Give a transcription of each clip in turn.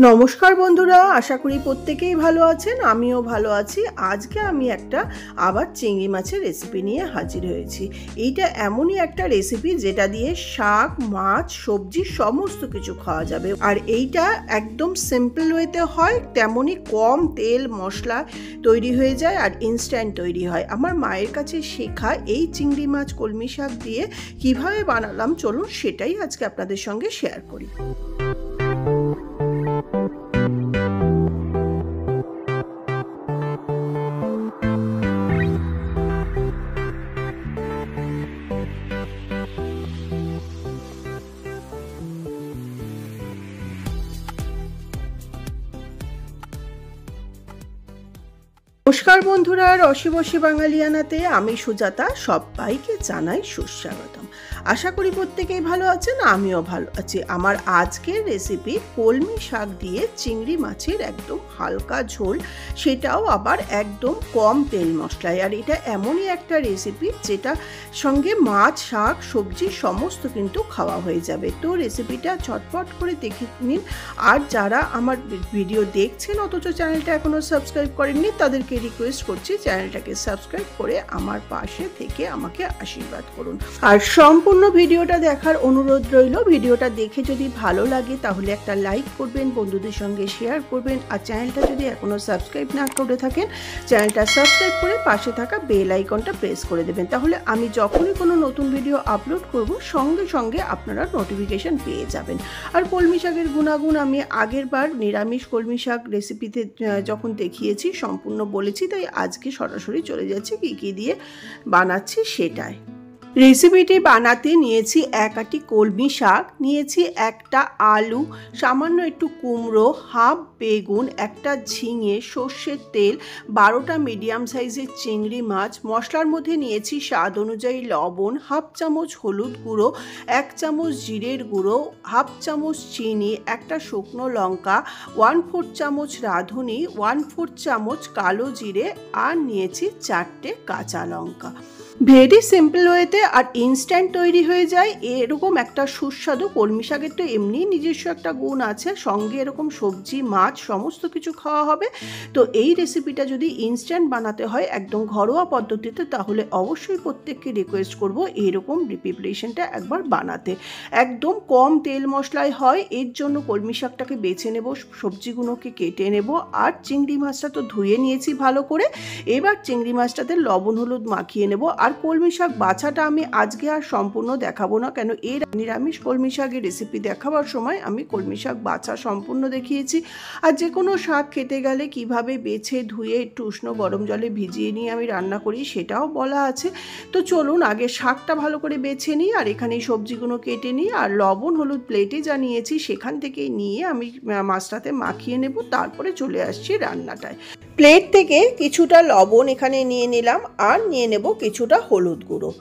নমস্কার বন্ধুরা, আশা করি প্রত্যেকেই ভালো আছেন। আমিও ভালো আছি। আজকে আমি একটা আবার চিংড়ি মাছের রেসিপি নিয়ে হাজির হয়েছি। এইটা এমনই একটা রেসিপি যেটা দিয়ে শাক, মাছ, সবজি সমস্ত কিছু খাওয়া যাবে। আর এইটা একদম সিম্পল ওয়েতে হয়, তেমনই কম তেল মশলা তৈরি হয়ে যায় আর ইনস্ট্যান্ট তৈরি হয়। আমার মায়ের কাছে শেখা এই চিংড়ি মাছ কলমি শাক দিয়ে কিভাবে বানালাম চলুন সেটাই আজকে আপনাদের সঙ্গে শেয়ার করি। নমস্কার বন্ধুরা, রসে বসে বাঙালিয়ানাতে আমি সুজাতা সবাইকে জানাই সুস্বাগতম। আশা করি প্রত্যেকেই ভালো আছেন, আমিও ভালো আছি। আমার আজকের রেসিপি কলমি শাক দিয়ে চিংড়ি মাছের একদম হালকা ঝোল, সেটাও আবার একদম কম তেল মশলায়। আর এটা এমনই একটা রেসিপি যেটা সঙ্গে মাছ, শাক, সবজি সমস্ত কিন্তু খাওয়া হয়ে যাবে। তো রেসিপিটা ঝটপট করে দেখে নিন। আর যারা আমার ভিডিও দেখছেন অথচ চ্যানেলটা এখনও সাবস্ক্রাইব করেননি তাদেরকে রিকোয়েস্ট করছি চ্যানেলটাকে সাবস্ক্রাইব করে আমার পাশে থেকে আমাকে আশীর্বাদ করুন। আর সম্পূর্ণ ভিডিওটা দেখার অনুরোধ রইল। ভিডিওটা দেখে যদি ভালো লাগে তাহলে একটা লাইক করবেন, বন্ধুদের সঙ্গে শেয়ার করবেন। আর চ্যানেলটা যদি এখনও সাবস্ক্রাইব না করে থাকেন চ্যানেলটা সাবস্ক্রাইব করে পাশে থাকা বেল আইকনটা প্রেস করে দেবেন। তাহলে আমি যখনই কোনো নতুন ভিডিও আপলোড করব সঙ্গে সঙ্গে আপনারা নোটিফিকেশন পেয়ে যাবেন। আর কলমি শাকের গুণাগুণ আমি আগের বার নিরামিষ কলমি শাক রেসিপিতে যখন দেখিয়েছি সম্পূর্ণ বলেছি, তাই আজকে সরাসরি চলে যাচ্ছি কী কী দিয়ে বানাচ্ছি সেটাই। রেসিপিটি বানাতে নিয়েছি এক আটি কলমি শাক, নিয়েছি একটা আলু, সামান্য একটু কুমড়ো, হাফ বেগুন, একটা ঝিঙে, সর্ষের তেল, 12টা মিডিয়াম সাইজের চিংড়ি মাছ। মশলার মধ্যে নিয়েছি স্বাদ অনুযায়ী লবণ, হাফ চামচ হলুদ গুঁড়ো, 1 চামচ জিরের গুঁড়ো, হাফ চামচ চিনি, একটা শুকনো লঙ্কা, 1/4 চামচ রাঁধুনি, 1/4 চামচ কালো জিরে, আর নিয়েছি 4টে কাঁচা লঙ্কা। ভেরি সিম্পল ওয়েতে আর ইনস্ট্যান্ট তৈরি হয়ে যায় এরকম একটা সুস্বাদু কলমি শাকের তো এমনি নিজস্ব একটা গুণ আছে, সঙ্গে এরকম সবজি মাছ সমস্ত কিছু খাওয়া হবে। তো এই রেসিপিটা যদি ইনস্ট্যান্ট বানাতে হয় একদম ঘরোয়া পদ্ধতিতে তাহলে অবশ্যই প্রত্যেককে রিকোয়েস্ট করব এইরকম প্রিপারেশনটা একবার বানাতে। একদম কম তেল মশলায় হয়, এর জন্য কলমি শাকটাকে বেছে নেব, সবজিগুলোকে কেটে নেব। আর চিংড়ি মাছটা তো ধুয়ে নিয়েছি ভালো করে, এবার চিংড়ি মাছটাতে লবণ হলুদ মাখিয়ে নেব। আর কলমি শাক বাছাটা আমি আজকে আর সম্পূর্ণ দেখাবো না, কেন এর নিরামিষ কলমি শাকের রেসিপি দেখাবার সময় আমি কলমি শাক বাছা সম্পূর্ণ দেখিয়েছি। আর যে কোনো শাক খেতে গেলে কিভাবে বেছে ধুয়ে একটু উষ্ণ গরম জলে ভিজিয়ে নিয়ে আমি রান্না করি সেটাও বলা আছে। তো চলুন আগে শাকটা ভালো করে বেছে নিই আর এখানে সবজিগুলো কেটে নিই। আর লবণ হলুদ প্লেটে যা নিয়েছি সেখান থেকে নিয়ে আমি মাছটাতে মাখিয়ে নেব, তারপরে চলে আসছি রান্নাটায়। প্লেট থেকে কিছুটা লবণ এখানে নিয়ে নিলাম আর নিয়ে নেব কিছুটা হলুদ গুঁড়ো।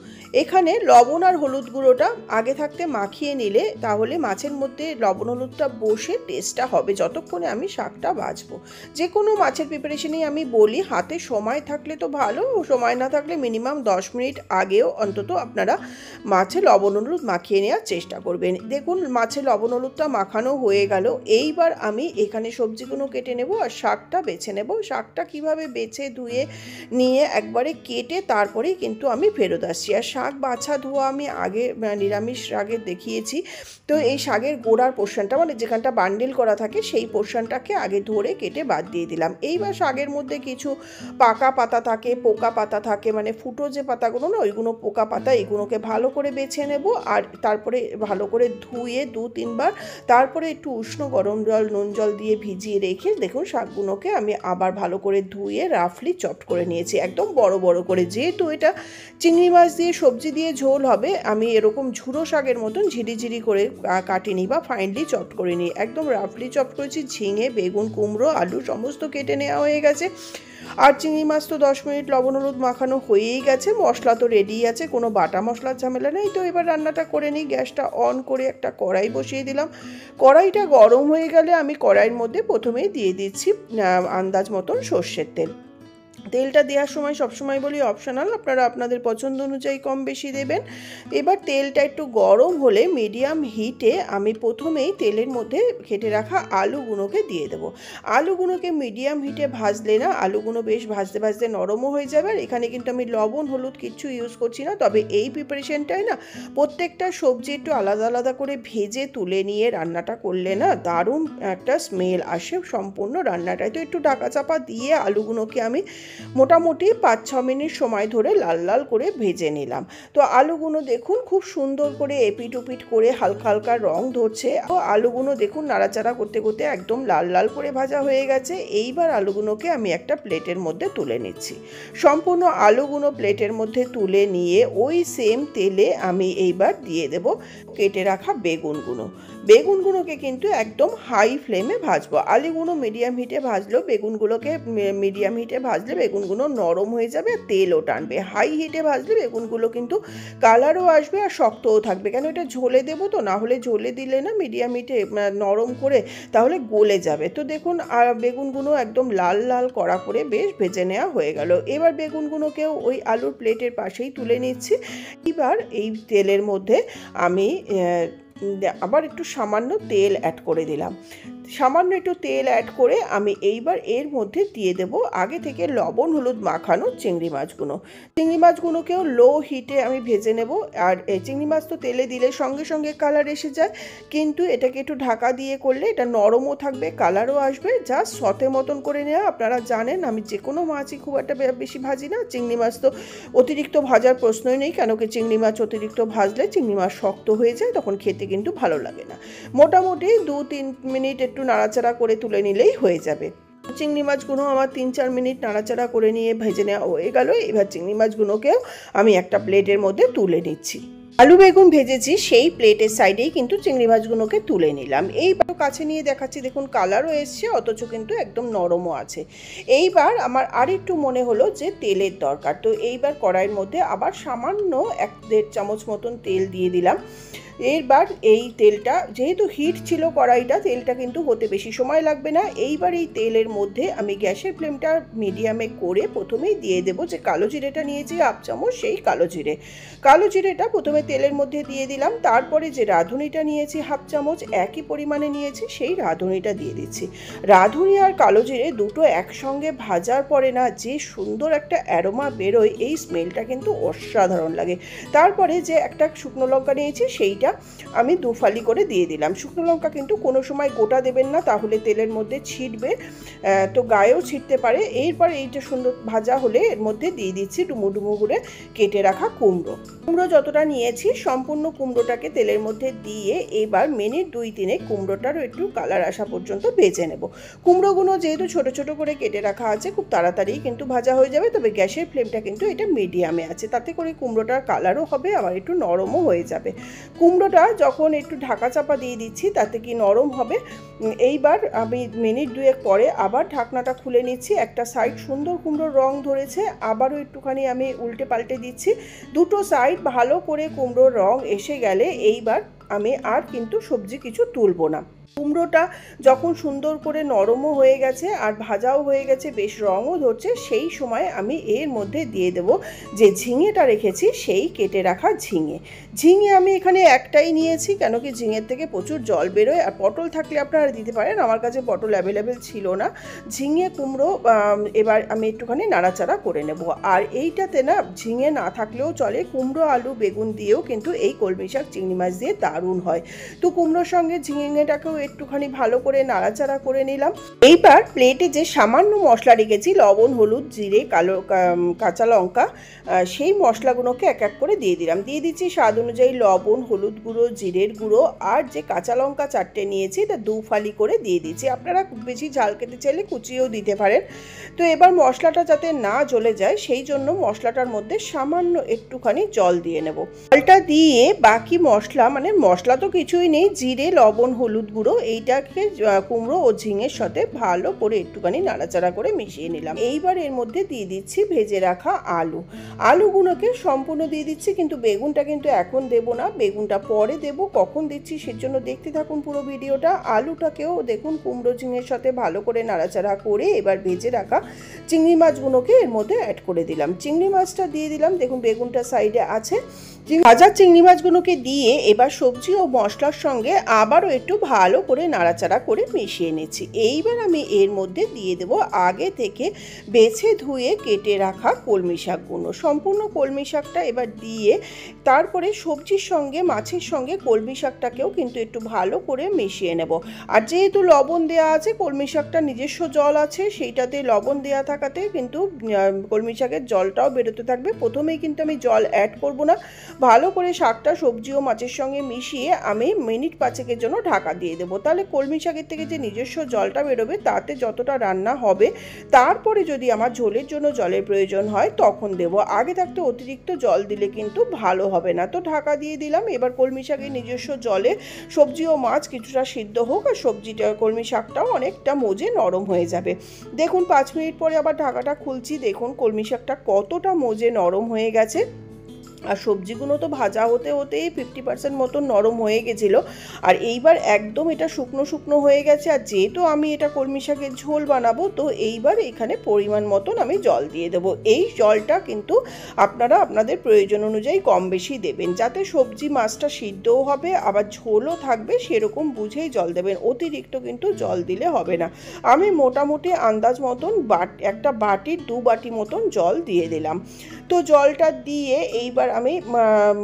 এখানে লবণ আর হলুদ গুঁড়োটা আগে থাকতে মাখিয়ে নিলে তাহলে মাছের মধ্যে লবণ হলুদটা বসে টেস্টটা হবে যতক্ষণে আমি শাকটা ভাজবো। যে কোনো মাছের প্রিপারেশনেই আমি বলি হাতে সময় থাকলে তো ভালো, সময় না থাকলে মিনিমাম 10 মিনিট আগেও অন্তত আপনারা মাছে লবণ হলুদ মাখিয়ে নেওয়ার চেষ্টা করবেন। দেখুন মাছে লবণ হলুদটা মাখানো হয়ে গেল। এইবার আমি এখানে সবজিগুলো কেটে নেব আর শাকটা বেছে নেব। শাকটা কিভাবে বেছে ধুয়ে নিয়ে একবারে কেটে তারপরেই কিন্তু আমি ফেরত আসছি। আর শাক বাছা ধোয়া আমি আগে নিরামিষ শাকের দেখিয়েছি। তো এই শাকের গোড়ার পোর্শনটা মানে যেখানটা বান্ডেল করা থাকে সেই পোর্শনটাকে আগে ধরে কেটে বাদ দিয়ে দিলাম। এইবার শাকের মধ্যে কিছু পাকা পাতা থাকে, পোকা পাতা থাকে, মানে ফুটো যে পাতাগুলো না ওইগুলো পোকা পাতা, এগুলোকে ভালো করে বেছে নেব। আর তারপরে ভালো করে ধুয়ে 2-3 বার তারপরে একটু উষ্ণ গরম জল নুন জল দিয়ে ভিজিয়ে রেখে দেখুন শাকগুলোকে আমি আবার ভালো করে ধুয়ে রাফলি চপ করে নিয়েছি, একদম বড় বড় করে। যেহেতু এটা চিংড়ি মাছ দিয়ে সবজি দিয়ে ঝোল হবে আমি এরকম ঝুড়ো শাকের মতন ঝিরিঝিরি করে কাটিনি বা ফাইনলি চপ করে নিই, একদম রাফলি চপ করেছি। ঝিঙে, বেগুন, কুমড়ো, আলু সমস্ত কেটে নেওয়া হয়ে গেছে। আর চিংড়ি মাছ তো 10 মিনিট লবণ হলুদ মাখানো হয়েই গেছে, মশলা তো রেডি আছে, কোনো বাটা মশলার ঝামেলা নেই। তো এবার রান্নাটা করে নিই। গ্যাসটা অন করে একটা কড়াই বসিয়ে দিলাম। কড়াইটা গরম হয়ে গেলে আমি কড়াইয়ের মধ্যে প্রথমেই দিয়ে দিচ্ছি আন্দাজ মতন সর্ষের তেল। তেলটা দেওয়ার সময় সবসময় বলি অপশনাল, আপনারা আপনাদের পছন্দ অনুযায়ী কম বেশি দেবেন। এবার তেলটা একটু গরম হলে মিডিয়াম হিটে আমি প্রথমেই তেলের মধ্যে কেটে রাখা আলুগুলোকে দিয়ে দেবো। আলুগুলোকে মিডিয়াম হিটে ভাজলে না আলুগুলো বেশ ভাজতে ভাজতে নরমও হয়ে যাবে। আর এখানে কিন্তু আমি লবণ হলুদ কিচ্ছু ইউজ করছি না। তবে এই প্রিপারেশনটাই না প্রত্যেকটা সবজি একটু আলাদা আলাদা করে ভেজে তুলে নিয়ে রান্নাটা করলে না দারুণ একটা স্মেল আসে সম্পূর্ণ রান্নাটায়। তো একটু ঢাকা চাপা দিয়ে আলুগুলোকে আমি মোটামুটি 5-6 মিনিট সময় ধরে লাল লাল করে ভেজে নিলাম। তো আলুগুলো দেখুন খুব সুন্দর করে এপিট ওপিট করে হালকা হালকা রং ধরছে। তো আলুগুলো দেখুন নাড়াচাড়া করতে করতে একদম লাল লাল করে ভাজা হয়ে গেছে। এইবার আলুগুলোকে আমি একটা প্লেটের মধ্যে তুলে নিচ্ছি। সম্পূর্ণ আলুগুলো প্লেটের মধ্যে তুলে নিয়ে ওই সেম তেলে আমি এইবার দিয়ে দেব কেটে রাখা বেগুনগুলোকে কিন্তু একদম হাই ফ্লেমে ভাজবো। আলুগুলো মিডিয়াম হিটে ভাজলেও বেগুনগুলোকে মিডিয়াম হিটে ভাজলে বেগুনগুলো নরম হয়ে যাবে আর তেলও টানবে। হাই হিটে ভাজলে বেগুনগুলো কিন্তু কালারও আসবে আর শক্তও থাকবে, কেন এটা ঝোলে দেবো তো, না হলে ঝোলে দিলে না মিডিয়াম হিটে নরম করে তাহলে গলে যাবে। তো দেখুন বেগুনগুলো একদম লাল লাল কড়া করে বেশ ভেজে নেওয়া হয়ে গেল। এবার বেগুনগুলোকেও ওই আলুর প্লেটের পাশেই তুলে নিচ্ছি। এবার এই তেলের মধ্যে আমি আবার একটু সামান্য তেল অ্যাড করে দিলাম। সামান্য একটু তেল অ্যাড করে আমি এইবার এর মধ্যে দিয়ে দেব আগে থেকে লবণ হলুদ মাখানো চিংড়ি মাছগুলোকেও লো হিটে আমি ভেজে নেব। আর এই চিংড়ি মাছ তো তেলে দিলে সঙ্গে সঙ্গে কালার এসে যায়, কিন্তু এটাকে একটু ঢাকা দিয়ে করলে এটা নরমও থাকবে কালারও আসবে। জাস্ট সতে মতন করে নেওয়া। আপনারা জানেন আমি যে কোনো মাছই খুব একটা বেশি ভাজি না। চিংড়ি মাছ তো অতিরিক্ত ভাজার প্রশ্নই নেই, কেন কি চিংড়ি মাছ অতিরিক্ত ভাজলে চিংড়ি মাছ শক্ত হয়ে যায়, তখন খেতে কিন্তু ভালো লাগে না। মোটামুটি 2-3 মিনিট একটু নাড়াচাড়া করে তুলে নিলেই হয়ে যাবে। চিংড়ি মাছগুলো আমার 3-4 মিনিট নাড়াচাড়া করে নিয়ে ভেজে নেওয়া হয়ে গেল। এবার চিংড়ি মাছগুলোকেও আমি একটা প্লেটের মধ্যে তুলে নিচ্ছি। আলু বেগুন ভেজেছি সেই প্লেটের সাইডেই কিন্তু চিংড়ি মাছগুলোকে তুলে নিলাম। এইবার কাছে নিয়ে দেখাচ্ছি, দেখুন কালারও এসছে অথচ কিন্তু একদম নরমও আছে। এইবার আমার আরেকটু মনে হলো যে তেলের দরকার, তো এইবার কড়াইয়ের মধ্যে আবার সামান্য 1-1.5 চামচ মতন তেল দিয়ে দিলাম। এবার এই তেলটা যেহেতু হিট ছিল কড়াইটা, তেলটা কিন্তু হতে বেশি সময় লাগবে না। এইবার এই তেলের মধ্যে আমি গ্যাসের ফ্লেমটা মিডিয়ামে করে প্রথমেই দিয়ে দেবো যে কালো জিরেটা নিয়েছি 1/2 চামচ, সেই কালো জিরেটা প্রথমে তেলের মধ্যে দিয়ে দিলাম। তারপরে যে রাঁধুনিটা নিয়েছি 1/2 চামচ একই পরিমাণে নিয়েছি, সেই রাঁধুনিটা দিয়ে দিচ্ছি। রাঁধুনি আর কালো জিরে দুটো একসঙ্গে ভাজার পরে না যে সুন্দর একটা অ্যারোমা বেরোয়, এই স্মেলটা কিন্তু অসাধারণ লাগে। তারপরে যে একটা শুকনো লঙ্কা নিয়েছি সেইটা আমি 2 ফালি করে দিয়ে দিলাম। শুকনো লঙ্কা কিন্তু কোনো সময় গোটা দেবেন না, তাহলে তেলের মধ্যে ছিটবে, তো গায়েও ছিটতে পারে। এরপর এইটা সুন্দর ভাজা হলে এর মধ্যে দিয়ে দিচ্ছি ডুমো ডুমো করে কেটে রাখা কুমড়ো যতটা নিয়েছি সম্পূর্ণ কুমড়োটাকে তেলের মধ্যে দিয়ে এবার মিনিট 2-3 কুমড়োটারও একটু কালার আসা পর্যন্ত ভেজে নেব। কুমড়োগুলো যেহেতু ছোট ছোট করে কেটে রাখা আছে খুব তাড়াতাড়ি কিন্তু ভাজা হয়ে যাবে, তবে গ্যাসের ফ্লেমটা কিন্তু এটা মিডিয়ামে আছে, তাতে করে কুমড়োটার কালারও হবে আবার একটু নরমও হয়ে যাবে। কুমড়োটা যখন একটু ঢাকা চাপা দিয়ে দিচ্ছি তাতে কি নরম হবে। এইবার আমি মিনিট 2 পরে আবার ঢাকনাটা খুলে নিচ্ছি। একটা সাইড সুন্দর কুমড়োর রং ধরেছে, আবারও একটুখানি আমি উল্টে পাল্টে দিচ্ছি। দুটো সাইড ভালো করে কুমড়োর রং এসে গেলে এইবার আমি আর কিন্তু সবজি কিছু তুলব না। কুমড়োটা যখন সুন্দর করে নরমও হয়ে গেছে আর ভাজাও হয়ে গেছে, বেশ রঙও ধরছে, সেই সময় আমি এর মধ্যে দিয়ে দেব যে ঝিঙেটা রেখেছি, সেই কেটে রাখা ঝিঙে আমি এখানে একটাই নিয়েছি, কেন কি ঝিঙের থেকে প্রচুর জল বেরোয়। আর পটল থাকলে আপনারা দিতে পারেন, আমার কাছে পটল অ্যাভেলেবেল ছিল না। ঝিঙে কুমড়ো এবার আমি একটুখানি নাড়াচাড়া করে নেব। আর এইটাতে না ঝিঙে না থাকলেও চলে, কুমড়ো আলু বেগুন দিয়েও কিন্তু এই কলমি শাক চিংড়ি মাছ দিয়ে দারুণ হয়। তো কুমড়োর সঙ্গে ঝিঙেটাকেও একটুখানি ভালো করে নাড়াচাড়া করে নিলাম। এইবার প্লেটে যে সামান্য মশলা রেখেছি লবণ হলুদ জিরে কাঁচা লঙ্কা, সেই মশলাগুলোকে এক এক করে দিয়ে দিলাম। দিয়ে দিচ্ছি স্বাদ অনুযায়ী লবণ হলুদ গুঁড়ো জিরের গুঁড়ো, আর যে কাঁচা লঙ্কা 4টে নিয়েছি এটা 2 ফালি করে দিয়ে দিচ্ছি। আপনারা বেশি ঝাল খেতে চাইলে কুচিয়েও দিতে পারেন। তো এবার মশলাটা যাতে না জ্বলে যায় সেই জন্য মশলাটার মধ্যে সামান্য একটুখানি জল দিয়ে নেব। জলটা দিয়ে বাকি মশলা, মানে মশলা তো কিছুই নেই, জিরে লবণ হলুদ গুঁড়ো এইটাকে কুমড়ো ও ঝিঙের সাথে ভালো করে একটুখানি নাড়াচাড়া করে মিশিয়ে নিলাম। এইবার এর মধ্যে দিয়ে দিচ্ছি ভেজে রাখা আলুগুলোকে সম্পূর্ণ দিয়ে দিচ্ছি, কিন্তু বেগুনটা কিন্তু এখন দেব না, বেগুনটা পরে দেব। কখন দিচ্ছি সেজন্য দেখতে থাকুন পুরো ভিডিওটা। আলুটাকেও দেখুন কুমড়ো ঝিঙের সাথে ভালো করে নাড়াচাড়া করে এবার ভেজে রাখা চিংড়ি মাছগুলোকে এর মধ্যে অ্যাড করে দিলাম। চিংড়ি মাছটা দিয়ে দিলাম, দেখুন বেগুনটা সাইডে আছে। ভাজা চিংড়ি মাছগুলোকে দিয়ে এবার সবজি ও মশলার সঙ্গে আবারও একটু ভালো করে নাড়াচাড়া করে মিশিয়ে নিচ্ছি। এইবার আমি এর মধ্যে দিয়ে দেব আগে থেকে বেছে ধুয়ে কেটে রাখা কলমি শাকগুলো। সম্পূর্ণ কলমি শাকটা এবার দিয়ে তারপরে সবজির সঙ্গে মাছের সঙ্গে কলমি শাকটাকেও কিন্তু একটু ভালো করে মিশিয়ে নেব। আর যেহেতু লবণ দেওয়া আছে, কলমি শাকটা নিজস্ব জল আছে, সেইটাতে লবণ দেওয়া থাকাতে কিন্তু কলমি শাকের জলটাও বেরোতে থাকবে। প্রথমেই কিন্তু আমি জল অ্যাড করব না, ভালো করে শাকটা সবজি ও মাছের সঙ্গে মিশিয়ে আমি মিনিট 5 জন্য ঢাকা দিয়ে দেবো। তাহলে কলমি শাকের থেকে যে নিজস্ব জলটা বেরোবে তাতে যতটা রান্না হবে, তারপরে যদি আমার ঝোলের জন্য জলের প্রয়োজন হয় তখন দেব। আগে থাকতে অতিরিক্ত জল দিলে কিন্তু ভালো হবে না। তো ঢাকা দিয়ে দিলাম। এবার কলমি শাকের নিজস্ব জলে সবজি ও মাছ কিছুটা সিদ্ধ হোক, আর সবজিটা কলমি শাকটাও অনেকটা মজে নরম হয়ে যাবে। দেখুন 5 মিনিট পরে আবার ঢাকাটা খুলছি, দেখুন কলমি শাকটা কতটা মজে নরম হয়ে গেছে। আর সবজিগুলো তো ভাজা হতে হতেই 50% মতন নরম হয়ে গেছিলো। আর এইবার একদম এটা শুকনো শুকনো হয়ে গেছে। আর যেহেতু আমি এটা কলমি শাকের ঝোল বানাবো, তো এইবার এখানে পরিমাণ মতন আমি জল দিয়ে দেবো। এই জলটা কিন্তু আপনারা আপনাদের প্রয়োজন অনুযায়ী কম বেশি দেবেন, যাতে সবজি মাছটা সিদ্ধও হবে আবার ঝোলও থাকবে, সেরকম বুঝেই জল দেবেন। অতিরিক্ত কিন্তু জল দিলে হবে না। আমি মোটামুটি আন্দাজ মতন একটা বাটির 2 বাটি মতন জল দিয়ে দিলাম। তো জলটা দিয়ে এইবার আমি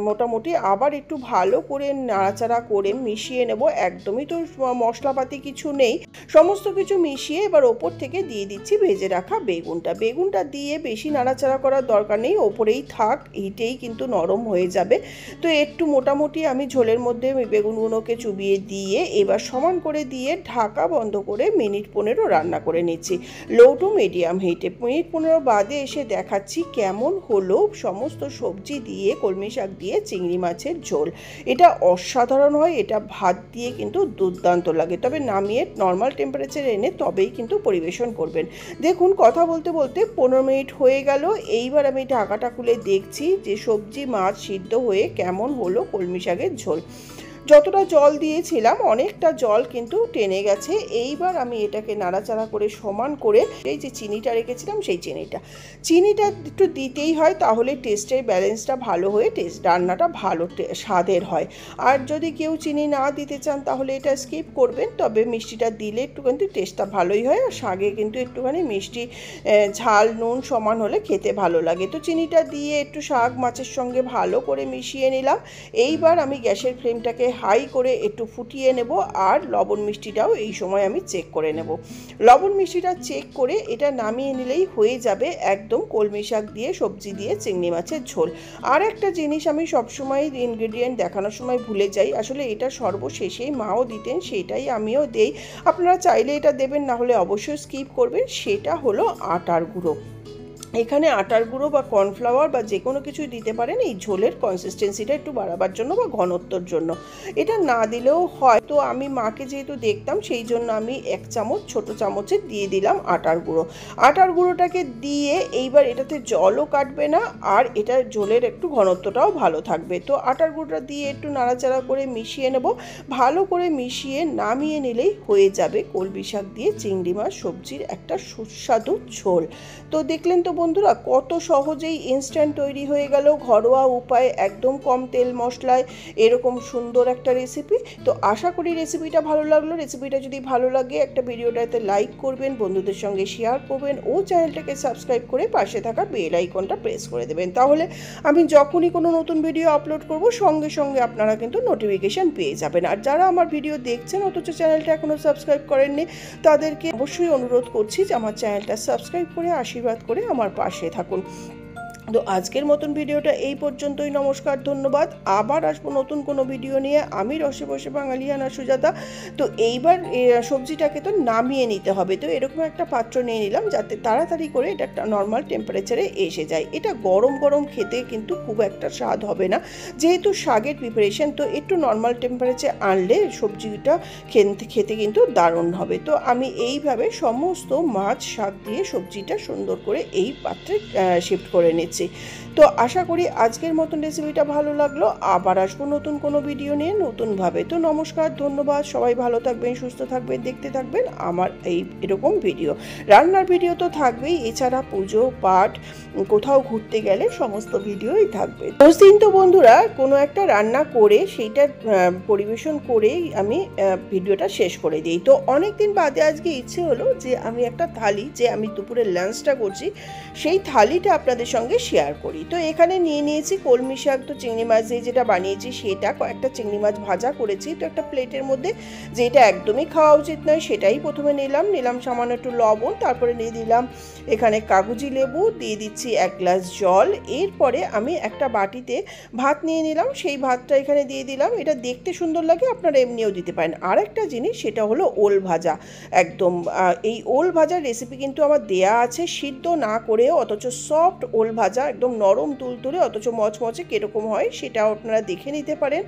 মোটামুটি আবার একটু ভালো করে নাড়াচাড়া করে মিশিয়ে নেব। একদমই তো মশলাপাতি কিছু নেই, সমস্ত কিছু মিশিয়ে এবার ওপর থেকে দিয়ে দিচ্ছি ভেজে রাখা বেগুনটা দিয়ে বেশি নাড়াচাড়া করার দরকার নেই, ওপরেই থাক, হিটেই কিন্তু নরম হয়ে যাবে। তো একটু মোটামুটি আমি ঝোলের মধ্যে বেগুনগুলোকে চুবিয়ে দিয়ে এবার সমান করে দিয়ে ঢাকা বন্ধ করে মিনিট 15 রান্না করে নিচ্ছি লো টু মিডিয়াম হিটে। মিনিট 15 বাদে এসে দেখাচ্ছি কেমন হলো সমস্ত সবজি দিয়ে কলমি শাক দিয়ে চিংড়ি মাছের ঝোল। এটা অসাধারণ হয়, এটা ভাত দিয়ে কিন্তু দুর্দান্ত লাগে। তবে নামিয়ে নর্মাল টেম্পারেচারে এনে তবেই কিন্তু পরিবেশন করবেন। দেখুন কথা বলতে বলতে 15 মিনিট হয়ে গেল। এইবার আমি ঢাকাটা খুলে দেখছি যে সবজি মাছ সিদ্ধ হয়ে কেমন হলো কলমি শাকের ঝোল। যতটা জল দিয়েছিলাম অনেকটা জল কিন্তু টেনে গেছে। এইবার আমি এটাকে নাড়াচাড়া করে সমান করে এই যে চিনিটা রেখেছিলাম সেই চিনিটা একটু দিতেই হয়, তাহলে টেস্টের ব্যালেন্সটা ভালো হয়ে রান্নাটা ভালো স্বাদের হয়। আর যদি কেউ চিনি না দিতে চান তাহলে এটা স্কিপ করবেন, তবে মিষ্টিটা দিলে একটু কিন্তু টেস্টটা ভালোই হয়। আর শাকে কিন্তু একটুখানি মিষ্টি ঝাল নুন সমান হলে খেতে ভালো লাগে। তো চিনিটা দিয়ে একটু শাক মাছের সঙ্গে ভালো করে মিশিয়ে নিলাম। এইবার আমি গ্যাসের ফ্লেমটাকে হাই করে একটু ফুটিয়ে নেব। আর লবণ মিষ্টিটাও এই সময় আমি চেক করে নেব। লবণ মিষ্টিটা চেক করে এটা নামিয়ে নিলেই হয়ে যাবে একদম কলমি শাক দিয়ে সবজি দিয়ে চিংড়ি মাছের ঝোল। আর একটা জিনিস আমি সবসময় ইনগ্রেডিয়েন্ট দেখানোর সময় ভুলে যাই, আসলে এটা সর্বশেষেই মাও দিতেন, সেটাই আমিও দেই। আপনারা চাইলে এটা দেবেন, না হলে অবশ্যই স্কিপ করবেন। সেটা হলো আটার গুঁড়ো। এখানে আটার গুঁড়ো বা কর্নফ্লাওয়ার বা যে কোনো কিছুই দিতে পারেন এই ঝোলের কনসিস্টেন্সিটা একটু বাড়াবার জন্য বা ঘনত্বর জন্য। এটা না দিলেও হয়, তো আমি মাকে যেহেতু দেখতাম সেই জন্য আমি 1 চামচ ছোটো চামচে দিয়ে দিলাম আটার গুঁড়োটাকে দিয়ে এইবার এটাতে জলও কাটবে না, আর এটা ঝোলের একটু ঘনত্বটাও ভালো থাকবে। তো আটার গুঁড়োটা দিয়ে একটু নাড়াচাড়া করে মিশিয়ে নেব। ভালো করে মিশিয়ে নামিয়ে নিলেই হয়ে যাবে কলমি শাক দিয়ে চিংড়ি মাছ সবজির একটা সুস্বাদু ঝোল। তো দেখলেন তো বন্ধুরা, কত সহজেই ইনস্ট্যান্ট তৈরি হয়ে গেল, ঘরোয়া উপায়, একদম কম তেল মশলায় এরকম সুন্দর একটা রেসিপি। তো আশা করি রেসিপিটা ভালো লাগলো। রেসিপিটা যদি ভালো লাগে একটা ভিডিওটাতে লাইক করবেন, বন্ধুদের সঙ্গে শেয়ার করবেন ও চ্যানেলটাকে সাবস্ক্রাইব করে পাশে থাকা বেল আইকনটা প্রেস করে দেবেন। তাহলে আমি যখনই কোনো নতুন ভিডিও আপলোড করব সঙ্গে সঙ্গে আপনারা কিন্তু নোটিফিকেশান পেয়ে যাবেন। আর যারা আমার ভিডিও দেখছেন অথচ চ্যানেলটা এখনও সাবস্ক্রাইব করেননি, তাদেরকে অবশ্যই অনুরোধ করছি যে আমার চ্যানেলটা সাবস্ক্রাইব করে আশীর্বাদ করে আমার পাশে থাকুন। তো আজকের মতন ভিডিওটা এই পর্যন্তই। নমস্কার, ধন্যবাদ। আবার আসবো নতুন কোনো ভিডিও নিয়ে। আমি রসে বসে বাঙালিয়ানা সুজাতা। তো এইবার সবজিটাকে তো নামিয়ে নিতে হবে। তো এরকম একটা পাত্র নিয়ে নিলাম যাতে তাড়াতাড়ি করে এটা একটা নর্মাল টেম্পারেচারে এসে যায়। এটা গরম গরম খেতে কিন্তু খুব একটা স্বাদ হবে না, যেহেতু শাকের প্রিপারেশন। তো একটু নর্মাল টেম্পারেচারে আনলে সবজিটা খেতে কিন্তু দারুণ হবে। তো আমি এইভাবে সমস্ত মাছ শাক দিয়ে সবজিটা সুন্দর করে এই পাত্রে শিফট করে নিচ্ছি। তো আশা করি আজকের মতন রেসিপিটা ভালো লাগলো। আবার আসবো নতুন কোনো ভিডিও নিয়ে নতুনভাবে। তো নমস্কার, ধন্যবাদ। সবাই ভালো থাকবেন, সুস্থ থাকবেন, দেখতে থাকবেন আমার এরকম ভিডিও। রান্নার ভিডিও তো থাকবেই, এছাড়া পুজো পাঠ, কোথাও ঘুরতে গেলে সমস্ত ভিডিওই থাকবে। রোজ দিন তো বন্ধুরা কোনো একটা রান্না করে সেইটা পরিবেশন করেই আমি ভিডিওটা শেষ করে দিই। তো অনেক দিন বাদে আজকে ইচ্ছে হলো যে আমি একটা থালি, যে আমি দুপুরের লাঞ্চটা করছি সেই থালিটা আপনাদের সঙ্গে শেয়ার করি। তো এখানে নিয়ে নিয়েছি কলমি শাক, তো চিংড়ি মাছ দিয়ে যেটা বানিয়েছি সেটা, কয়েকটা চিংড়ি মাছ ভাজা করেছি। তো একটা প্লেটের মধ্যে, যেটা একদমই খাওয়া উচিত নয় সেটাই প্রথমে নিলাম সামান্য একটু লবণ, তারপরে দিয়ে দিলাম এখানে কাগজি লেবু, দিয়ে দিচ্ছি 1 গ্লাস জল। এরপরে আমি একটা বাটিতে ভাত নিয়ে নিলাম, সেই ভাতটা এখানে দিয়ে দিলাম। এটা দেখতে সুন্দর লাগে, আপনারা এমনিও দিতে পারেন। আর একটা জিনিস, সেটা হলো ওল ভাজা। একদম এই ওল ভাজার রেসিপি কিন্তু আমার দেয়া আছে, সিদ্ধ না করে, অথচ সফট ওল ভাজা, একদম নরম তুলতুলে অথচ মচমচে কীরকম হয় সেটাও আপনারা দেখে নিতে পারেন।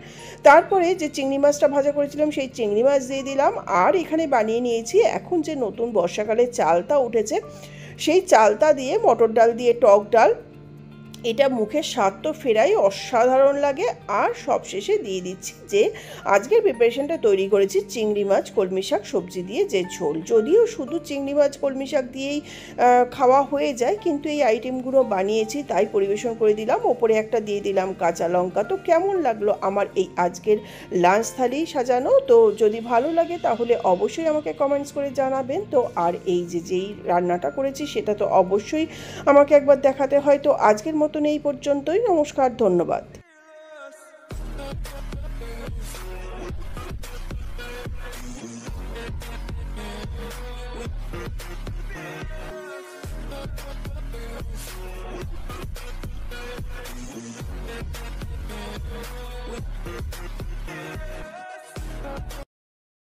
তারপরে যে চিংড়ি মাছটা ভাজা করেছিলাম সেই চিংড়ি মাছ দিয়ে দিলাম। আর এখানে বানিয়ে নিয়েছি এখন যে নতুন বর্ষাকালে চালতা উঠেছে সেই চালতা দিয়ে, মটর ডাল দিয়ে টক ডাল। এটা মুখের স্বাদ তো ফেরাই, অসাধারণ লাগে। আর সবশেষে দিয়ে দিচ্ছি যে আজকের প্রিপারেশনটা তৈরি করেছি চিংড়ি মাছ কলমি শাক সবজি দিয়ে যে ঝোল। যদিও শুধু চিংড়ি মাছ কলমি শাক দিয়েই খাওয়া হয়ে যায়, কিন্তু এই আইটেমগুলো বানিয়েছি তাই পরিবেশন করে দিলাম। ওপরে একটা দিয়ে দিলাম কাঁচা লঙ্কা। তো কেমন লাগলো আমার এই আজকের লাঞ্চ থালি সাজানো? তো যদি ভালো লাগে তাহলে অবশ্যই আমাকে কমেন্টস করে জানাবেন। তো আর এই যেই রান্নাটা করেছি সেটা তো অবশ্যই আমাকে একবার দেখাতে হয়। তো আজকের মতন এই পর্যন্তই। নমস্কার, ধন্যবাদ।